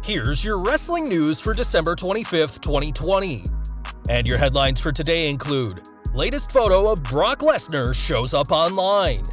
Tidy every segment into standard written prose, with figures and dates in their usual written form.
Here's your wrestling news for December 25th, 2020. And your headlines for today include: latest photo of Brock Lesnar shows up online.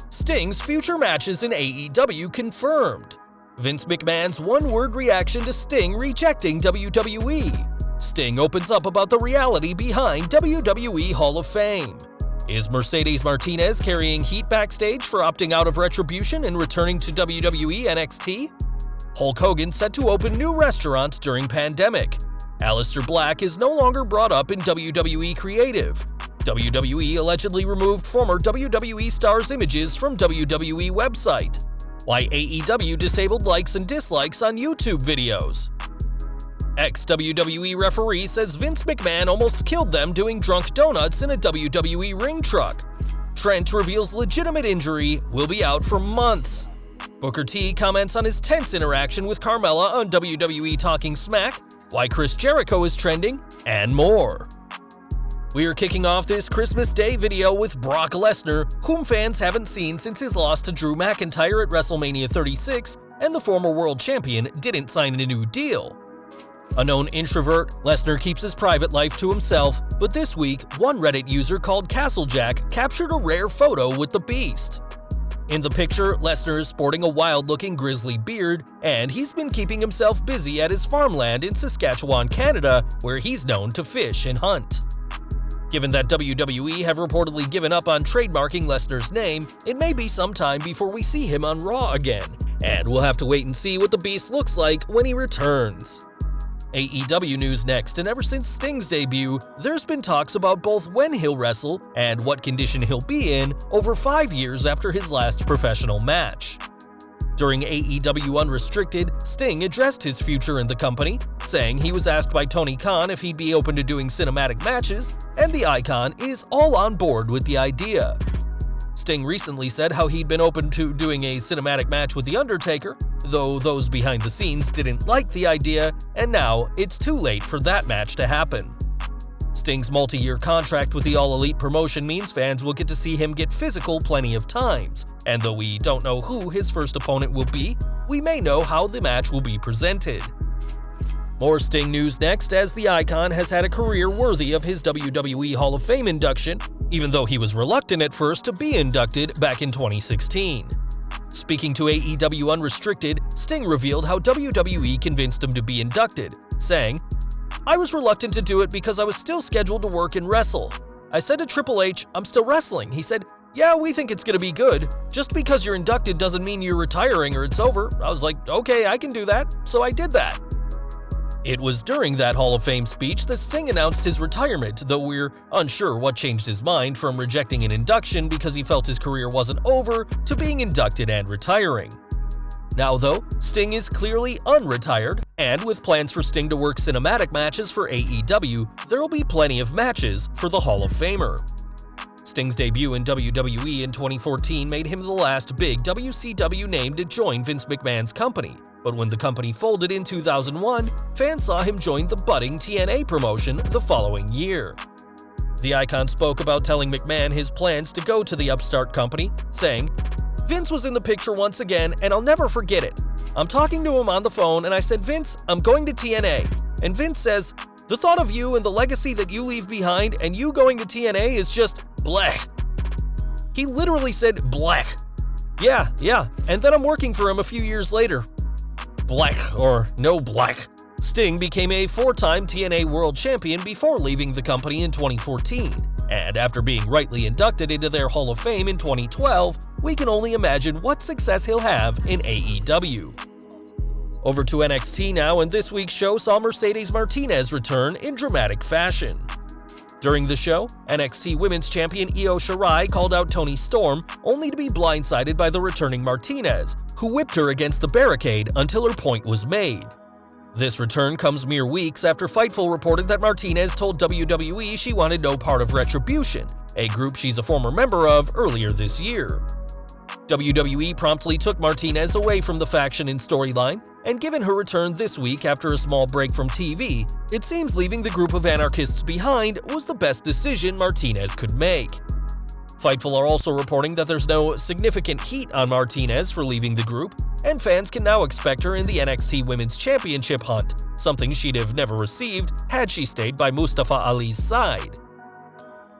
Sting's future matches in AEW confirmed. Vince McMahon's one-word reaction to Sting rejecting WWE. Sting opens up about the reality behind WWE Hall of Fame. Is Mercedes Martinez carrying heat backstage for opting out of Retribution and returning to WWE NXT? Hulk Hogan set to open new restaurant during pandemic. Aleister Black is no longer brought up in WWE creative. WWE allegedly removed former WWE stars' images from WWE website. Why AEW disabled likes and dislikes on YouTube videos. Ex-WWE referee says Vince McMahon almost killed them doing drunk donuts in a WWE ring truck. Trent reveals legitimate injury, will be out for months. Booker T comments on his tense interaction with Carmella on WWE Talking Smack, why Chris Jericho is trending, and more. We are kicking off this Christmas Day video with Brock Lesnar, whom fans haven't seen since his loss to Drew McIntyre at WrestleMania 36, and the former world champion didn't sign a new deal. A known introvert, Lesnar keeps his private life to himself, but this week, one Reddit user called Castlejack captured a rare photo with the Beast. In the picture, Lesnar is sporting a wild-looking grizzly beard, and he's been keeping himself busy at his farmland in Saskatchewan, Canada, where he's known to fish and hunt. Given that WWE have reportedly given up on trademarking Lesnar's name, it may be some time before we see him on Raw again, and we'll have to wait and see what the Beast looks like when he returns. AEW news next, and ever since Sting's debut, there's been talks about both when he'll wrestle and what condition he'll be in over 5 years after his last professional match. During AEW Unrestricted, Sting addressed his future in the company, saying he was asked by Tony Khan if he'd be open to doing cinematic matches, and the Icon is all on board with the idea. Sting recently said how he'd been open to doing a cinematic match with The Undertaker, though those behind the scenes didn't like the idea, and now it's too late for that match to happen. Sting's multi-year contract with the All Elite promotion means fans will get to see him get physical plenty of times, and though we don't know who his first opponent will be, we may know how the match will be presented. More Sting news next, as the Icon has had a career worthy of his WWE Hall of Fame induction, even though he was reluctant at first to be inducted back in 2016. Speaking to AEW Unrestricted, Sting revealed how WWE convinced him to be inducted, saying, "I was reluctant to do it because I was still scheduled to work and wrestle. I said to Triple H, I'm still wrestling. He said, yeah, we think it's gonna be good. Just because you're inducted doesn't mean you're retiring or it's over." I was like, okay, I can do that. So I did that. It was during that Hall of Fame speech that Sting announced his retirement, though we're unsure what changed his mind from rejecting an induction because he felt his career wasn't over to being inducted and retiring. Now though, Sting is clearly unretired, and with plans for Sting to work cinematic matches for AEW, there'll be plenty of matches for the Hall of Famer. Sting's debut in WWE in 2014 made him the last big WCW name to join Vince McMahon's company. But when the company folded in 2001, fans saw him join the budding TNA promotion the following year. The Icon spoke about telling McMahon his plans to go to the upstart company, saying, "Vince was in the picture once again, and I'll never forget it. I'm talking to him on the phone, and I said, 'Vince, I'm going to TNA.' And Vince says, 'The thought of you and the legacy that you leave behind and you going to TNA is just blech.' He literally said blech. Yeah, and then I'm working for him a few years later. Black or no black. Sting became a 4-time TNA World Champion before leaving the company in 2014, and after being rightly inducted into their Hall of Fame in 2012, we can only imagine what success he'll have in AEW. Over to NXT now, and this week's show saw Mercedes Martinez return in dramatic fashion. During the show, NXT Women's Champion Io Shirai called out Toni Storm, only to be blindsided by the returning Martinez, who whipped her against the barricade until her point was made. This return comes mere weeks after Fightful reported that Martinez told WWE she wanted no part of Retribution, a group she's a former member of, earlier this year. WWE promptly took Martinez away from the faction in storyline, and given her return this week after a small break from TV, it seems leaving the group of anarchists behind was the best decision Martinez could make. Fightful are also reporting that there's no significant heat on Martinez for leaving the group, and fans can now expect her in the NXT Women's Championship hunt, something she'd have never received had she stayed by Mustafa Ali's side.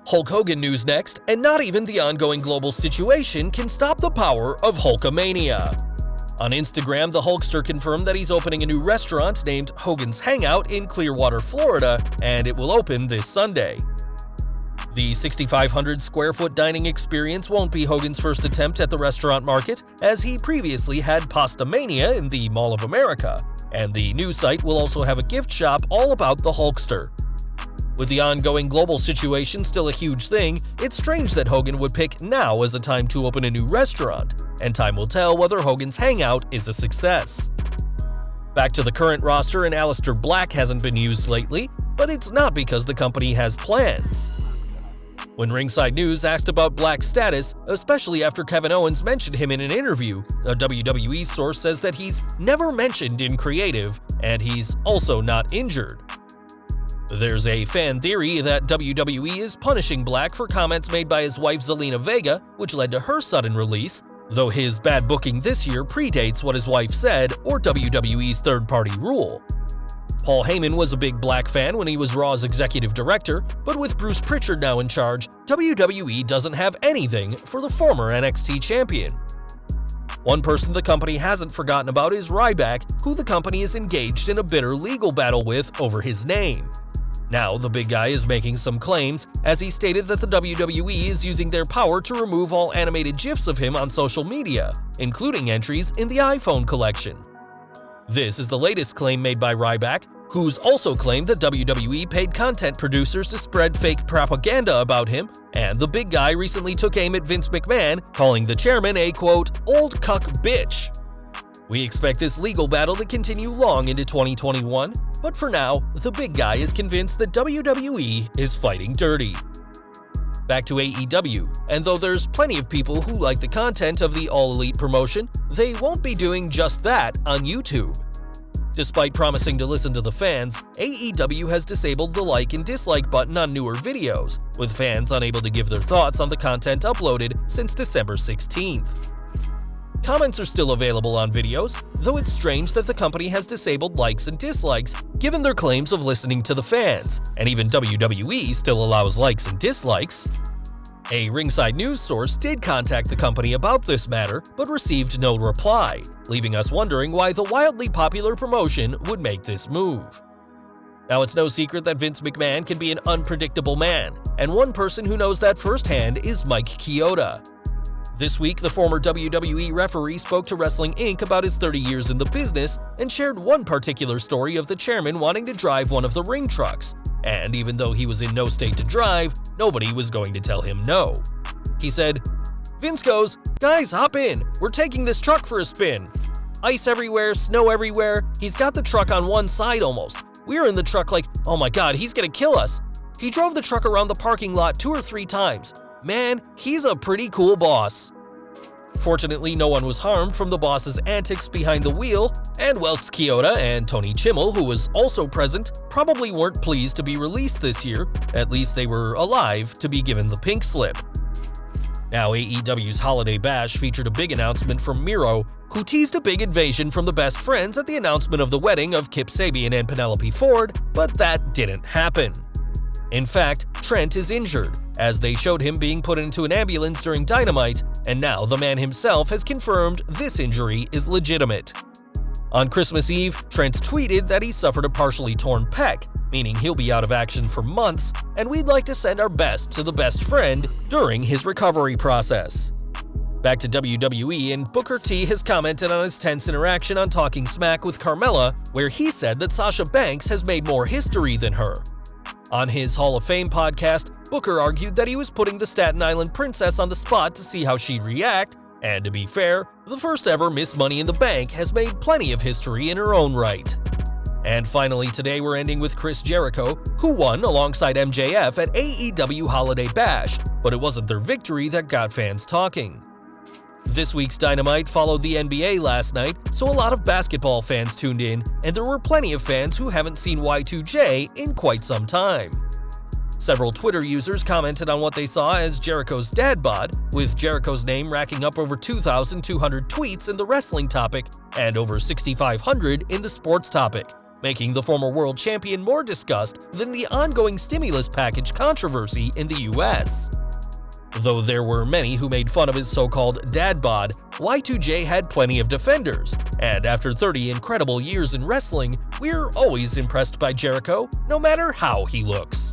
Hulk Hogan news next, and not even the ongoing global situation can stop the power of Hulkamania. On Instagram, the Hulkster confirmed that he's opening a new restaurant named Hogan's Hangout in Clearwater, Florida, and it will open this Sunday. The 6,500 square foot dining experience won't be Hogan's first attempt at the restaurant market, as he previously had Pastamania in the Mall of America, and the new site will also have a gift shop all about the Hulkster. With the ongoing global situation still a huge thing, it's strange that Hogan would pick now as a time to open a new restaurant, and time will tell whether Hogan's Hangout is a success. Back to the current roster, and Aleister Black hasn't been used lately, but it's not because the company has plans. When Ringside News asked about Black's status, especially after Kevin Owens mentioned him in an interview, a WWE source says that he's never mentioned in creative, and he's also not injured. There's a fan theory that WWE is punishing Black for comments made by his wife Zelina Vega, which led to her sudden release, though his bad booking this year predates what his wife said or WWE's third-party rule. Paul Heyman was a big Black fan when he was Raw's executive director, but with Bruce Pritchard now in charge, WWE doesn't have anything for the former NXT champion. One person the company hasn't forgotten about is Ryback, who the company is engaged in a bitter legal battle with over his name. Now the big guy is making some claims, as he stated that the WWE is using their power to remove all animated GIFs of him on social media, including entries in the iPhone collection. This is the latest claim made by Ryback, who's also claimed that WWE paid content producers to spread fake propaganda about him, and the big guy recently took aim at Vince McMahon, calling the chairman a, quote, old cuck bitch. We expect this legal battle to continue long into 2021, but for now, the big guy is convinced that WWE is fighting dirty. Back to AEW, and though there's plenty of people who like the content of the All Elite promotion, they won't be doing just that on YouTube. Despite promising to listen to the fans, AEW has disabled the like and dislike button on newer videos, with fans unable to give their thoughts on the content uploaded since December 16th. Comments are still available on videos, though it's strange that the company has disabled likes and dislikes given their claims of listening to the fans, and even WWE still allows likes and dislikes. A Ringside News source did contact the company about this matter, but received no reply, leaving us wondering why the wildly popular promotion would make this move. Now, it's no secret that Vince McMahon can be an unpredictable man, and one person who knows that firsthand is Mike Chioda. This week, the former WWE referee spoke to Wrestling Inc. about his 30 years in the business and shared one particular story of the chairman wanting to drive one of the ring trucks, and even though he was in no state to drive, nobody was going to tell him no. He said, Vince goes, guys, hop in, we're taking this truck for a spin. Ice everywhere, snow everywhere, he's got the truck on one side almost. We were in the truck like, oh my god, he's gonna kill us. He drove the truck around the parking lot 2 or 3 times. Man, he's a pretty cool boss. Fortunately, no one was harmed from the boss's antics behind the wheel, and whilst Chioda and Tony Chimmel, who was also present, probably weren't pleased to be released this year, at least they were alive to be given the pink slip. Now, AEW's Holiday Bash featured a big announcement from Miro, who teased a big invasion from the best friends at the announcement of the wedding of Kip Sabian and Penelope Ford, but that didn't happen. In fact, Trent is injured, as they showed him being put into an ambulance during Dynamite, and now the man himself has confirmed this injury is legitimate. On Christmas Eve, Trent tweeted that he suffered a partially torn pec, meaning he'll be out of action for months, and we'd like to send our best to the best friend during his recovery process. Back to WWE, and Booker T has commented on his tense interaction on Talking Smack with Carmella, where he said that Sasha Banks has made more history than her. On his Hall of Fame podcast, Booker argued that he was putting the Staten Island princess on the spot to see how she'd react, and to be fair, the first ever Miss Money in the Bank has made plenty of history in her own right. And finally, today we're ending with Chris Jericho, who won alongside MJF at AEW Holiday Bash, but it wasn't their victory that got fans talking. This week's Dynamite followed the NBA last night, so a lot of basketball fans tuned in, and there were plenty of fans who haven't seen Y2J in quite some time. Several Twitter users commented on what they saw as Jericho's dad bod, with Jericho's name racking up over 2,200 tweets in the wrestling topic and over 6,500 in the sports topic, making the former world champion more discussed than the ongoing stimulus package controversy in the US. Though there were many who made fun of his so-called dad bod, Y2J had plenty of defenders, and after 30 incredible years in wrestling, we're always impressed by Jericho, no matter how he looks.